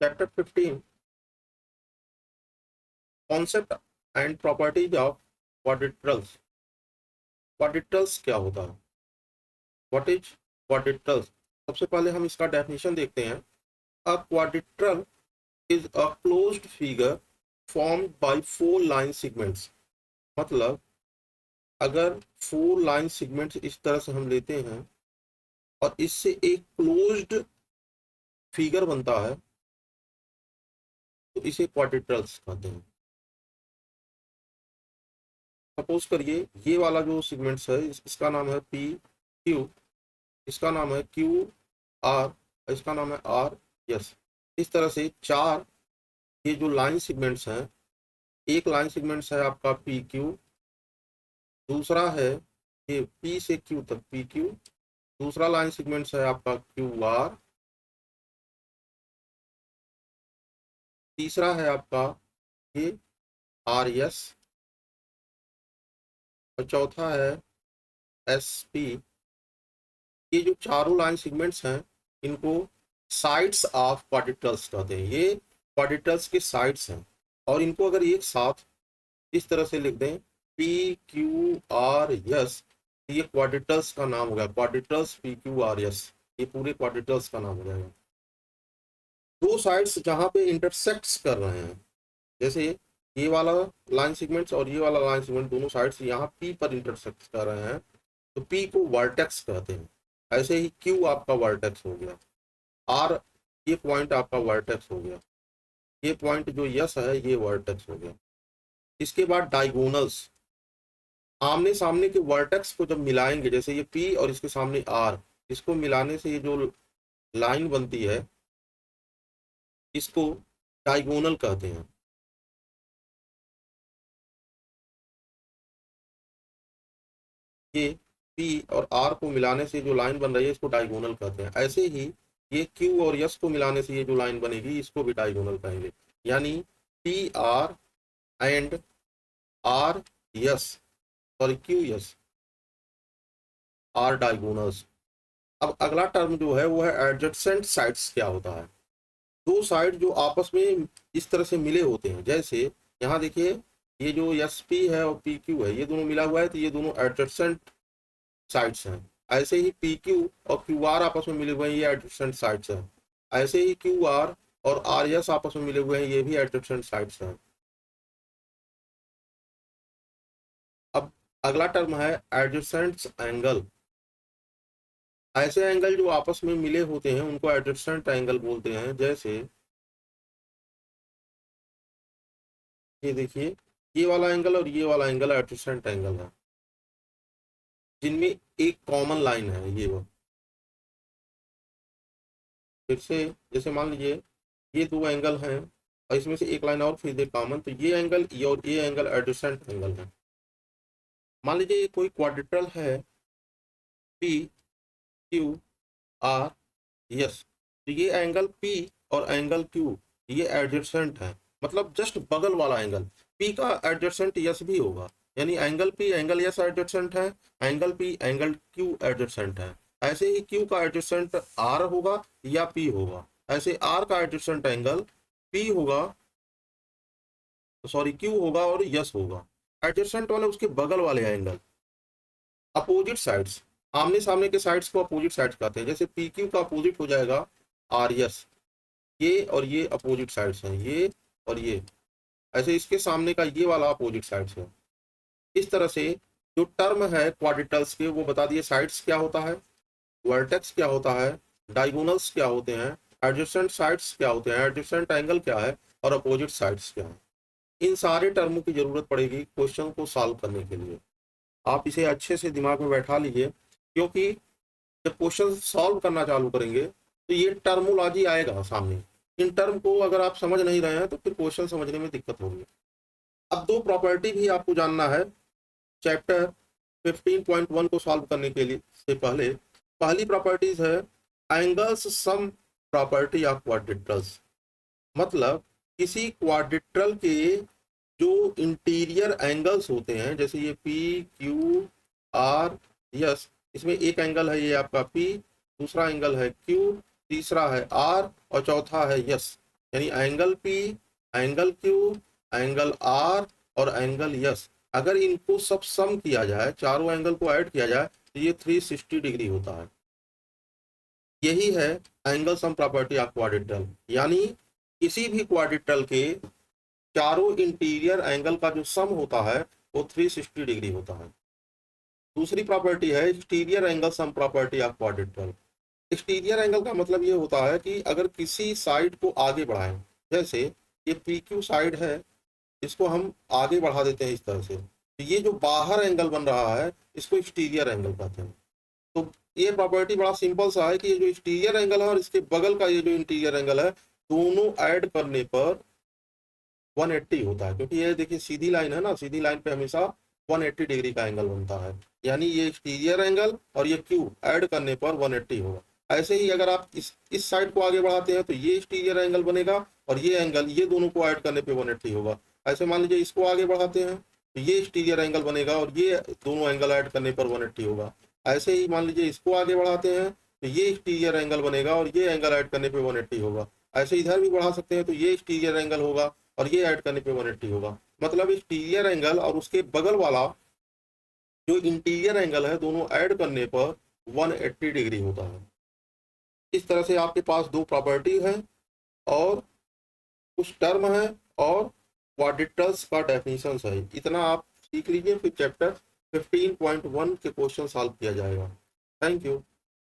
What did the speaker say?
Chapter 15 concept and properties of quadrilaterals. Quadrilaterals क्या होता है? What is quadrilaterals? सबसे पहले हम इसका डेफिनेशन देखते हैं। A quadrilateral is a closed figure formed by 4 line segments. मतलब अगर 4 लाइन सेगमेंट्स इस तरह से हम लेते हैं और इससे एक क्लोज्ड फिगर बनता है तो इसे क्वाड्रिलस कहते हैं। सपोज करिए ये वाला जो सेगमेंट्स है इसका नाम है पी क्यू, इसका नाम है क्यू आर, इसका नाम है आर एस। इस तरह से 4 ये जो लाइन सेगमेंट्स हैं, एक लाइन सेगमेंट्स है आपका पी क्यू, दूसरा है ये पी से क्यू तक पी क्यू, दूसरा लाइन सेगमेंट्स है आपका क्यू आर, तीसरा है आपका ये आर एस और चौथा है एस पी। ये जो चारों लाइन सेगमेंट्स हैं इनको साइड्स ऑफ क्वाड्रिलस कहते हैं। ये क्वाड्रिलस के साइड्स हैं और इनको अगर एक साथ इस तरह से लिख दें पी क्यू आर एस, ये क्वाड्रिलस का नाम हो गया। क्वाड्रिलस पी क्यू आर एस, ये पूरे क्वाड्रिलस का नाम हो जाएगा। दो साइड्स जहां पे इंटरसेक्ट्स कर रहे हैं, जैसे ये वाला लाइन सेगमेंट्स और ये वाला लाइन सेगमेंट दोनों साइड्स यहाँ पी पर इंटरसेक्ट कर रहे हैं तो पी को वर्टेक्स कहते हैं। ऐसे ही क्यू आपका वर्टेक्स हो गया, आर ये पॉइंट आपका वर्टेक्स हो गया, ये पॉइंट जो यस है ये वर्टेक्स हो गया। इसके बाद डायगोनल्स, आमने सामने के वर्टेक्स को जब मिलाएंगे, जैसे ये पी और इसके सामने आर, इसको मिलाने से ये जो लाइन बनती है इसको डायगोनल कहते हैं। ये पी और आर को मिलाने से जो लाइन बन रही है इसको डायगोनल कहते हैं। ऐसे ही ये क्यू और यस को मिलाने से ये जो लाइन बनेगी इसको भी डायगोनल कहेंगे। यानी P R and R S, sorry Q S R diagonals. अब अगला टर्म जो है वो है एडजेसेंट साइड्स। क्या होता है? दो साइड जो आपस में इस तरह से मिले होते हैं। जैसे यहाँ देखिए ये जो एस पी है और पी क्यू है ये दोनों मिला हुआ है तो ये दोनों एडजेसेंट साइड्स हैं। ऐसे ही पी क्यू और क्यू आर आपस में मिले हुए हैं, ये एडजेसेंट साइड्स हैं। ऐसे ही क्यू आर और आर एस आपस में मिले हुए हैं, ये भी एडजेसेंट साइड्स हैं। अब अगला टर्म है एडजेसेंट एंगल। ऐसे एंगल जो आपस में मिले होते हैं उनको एडजेसेंट एंगल बोलते हैं। जैसे ये देखिए ये वाला एंगल और ये वाला एंगल एडजेसेंट एंगल है जिनमें एक कॉमन लाइन है। ये वो फिर से जैसे मान लीजिए ये दो एंगल हैं और इसमें से एक लाइन और फिर दे कॉमन, तो ये एंगल ये और ये एंगल एडजेसेंट एंगल है। मान लीजिए ये कोई क्वाड्रिलस है पी क्यू आर यस, तो ये एंगल पी और एंगल क्यू ये एडजेसेंट है, मतलब जस्ट बगल वाला एंगल। पी का एडजेसेंट यस भी होगा, यानी angle P angle S adjacent है, angle P angle Q adjacent है। ऐसे ही क्यू का एडजेसेंट आर होगा या पी होगा। ऐसे आर का एडजेसेंट एंगल पी होगा, सॉरी क्यू होगा और यस होगा। एडजेसेंट वाले उसके बगल वाले एंगल अपोजिट साइड्स, आमने सामने के साइड्स को अपोजिट साइड्स कहते हैं। जैसे पी क्यू का अपोजिट हो जाएगा आर एस, ये और ये अपोजिट साइड्स हैं, ये और ये। ऐसे इसके सामने का ये वाला अपोजिट साइड्स है। इस तरह से जो टर्म है क्वाड्रिलस के वो बता दिए। साइड्स क्या होता है, वर्टेक्स क्या होता है, डायगोनल्स क्या होते हैं, एडजेसेंट साइड्स क्या होते हैं, एडजेसेंट एंगल क्या है और अपोजिट साइड्स क्या है। इन सारे टर्मों की जरूरत पड़ेगी क्वेश्चन को सॉल्व करने के लिए। आप इसे अच्छे से दिमाग में बैठा लीजिए, क्योंकि जब क्वेश्चन सॉल्व करना चालू करेंगे तो ये टर्मोलॉजी आएगा सामने। इन टर्म को अगर आप समझ नहीं रहे हैं तो फिर क्वेश्चन समझने में दिक्कत होगी। अब दो प्रॉपर्टी भी आपको जानना है चैप्टर 15.1 को सॉल्व करने के लिए से पहले। पहली प्रॉपर्टीज है एंगल्स सम प्रॉपर्टी ऑफ क्वाड्रिलस। मतलब किसी क्वाड्रिल के जो इंटीरियर एंगल्स होते हैं, जैसे ये पी क्यू आर यस, इसमें एक एंगल है ये आपका पी, दूसरा एंगल है क्यू, तीसरा है आर और चौथा है यस, यानी angle P, angle Q, angle R और एंगल यस, अगर इनको सब सम किया जाए, चारों एंगल को ऐड किया जाए तो ये 360 डिग्री होता है। यही है angle sum property of quadrilateral, यानी किसी भी क्वाड्रिलेटरल के चारों इंटीरियर एंगल का जो सम होता है वो 360 डिग्री होता है। दूसरी प्रॉपर्टी है exterior angle sum property of quadrilateral. Exterior angle का मतलब ये होता है कि अगर किसी साइड को आगे बढ़ाएं, जैसे ये पी क्यू साइड है, इसको हम आगे बढ़ा देते हैं इस तरह से, तो ये जो बाहर एंगल बन रहा है इसको एक्सटीरियर एंगल कहते हैं। तो ये प्रॉपर्टी बड़ा सिंपल सा है कि ये जो एक्सटीरियर एंगल है और इसके बगल का ये जो इंटीरियर एंगल है, दोनों ऐड करने पर 180 होता है, क्योंकि ये देखिए सीधी लाइन है ना, सीधी लाइन पे हमेशा 180 डिग्री का एंगल बनता है, यानी ये एक्सटीरियर एंगल और ये क्यू ऐड करने पर 180 होगा। ऐसे ही अगर आप इस साइड को आगे बढ़ाते हैं तो ये एक्सटीरियर एंगल बनेगा और ये एंगल, ये दोनों को ऐड करने पे 180 होगा। ऐसे मान लीजिए इसको आगे बढ़ाते हैं तो ये एक्सटीरियर एंगल बनेगा और ये दोनों एंगल ऐड करने पर 180 होगा। ऐसे ही मान लीजिए इसको आगे बढ़ाते हैं तो ये एक्सटीरियर एंगल बनेगा और ये एंगल ऐड करने पे 180 होगा। ऐसे इधर भी बढ़ा सकते हैं तो ये एक्सटीरियर एंगल होगा और ये ऐड करने पे 180 होगा। मतलब एक्सटीरियर एंगल और उसके बगल वाला जो इंटीरियर एंगल है, दोनों ऐड करने पर 180 डिग्री होता है। इस तरह से आपके पास दो प्रॉपर्टी है और कुछ टर्म है और क्वाड्रिलेटरल्स का डेफिनेशन है। इतना आप सीख लीजिए, फिर चैप्टर 15.1 के क्वेश्चन सॉल्व किया जाएगा। Thank you.